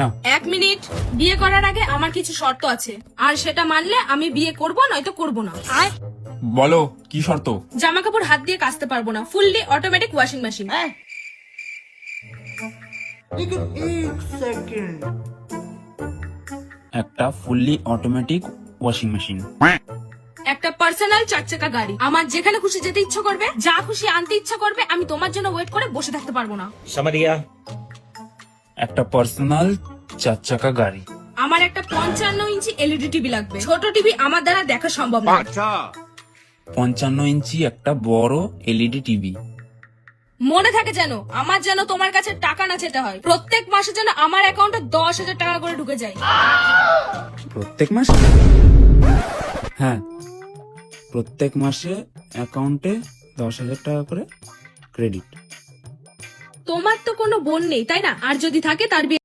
না 1 মিনিট। বিয়ে করার আগে আমার কিছু শর্ত আছে, আর সেটা মানলে আমি বিয়ে করব, নয়তো করব না। বলো কি শর্ত? জামা কাপড় হাত দিয়ে কাচতে পারবো না, ফুললি অটোমেটিক ওয়াশিং মেশিন। একটা ফুললি অটোমেটিক ওয়াশিং মেশিন। একটা পার্সোনাল 4 চাকা গাড়ি, আমার যেখানে খুশি যেতে ইচ্ছা করবে, যা খুশি আনতে ইচ্ছা করবে, আমি তোমার জন্য ওয়েট করে বসে থাকতে পারবো না। समझ गया। একটা পার্সোনাল 4 চাকা গাড়ি। আমার একটা 55 ইঞ্চি এলইডি টিভি লাগবে, ছোট টিভি আমার দ্বারা দেখা সম্ভব না। 55 ইঞ্চি একটা বড় এলইডি টিভি। মনে থাকে যেন, আমার যেন তোমার কাছে টাকা না চেতে হয়, প্রত্যেক মাসে যেন আমার অ্যাকাউন্টে 10,000 টাকা করে ঢুকে যায়। প্রত্যেক মাসে? হ্যাঁ, প্রত্যেক মাসে অ্যাকাউন্টে 10,000 টাকা করে ক্রেডিট। তোমার তো কোনো বোন নেই তাই না? আর যদি থাকে তার বিয়ে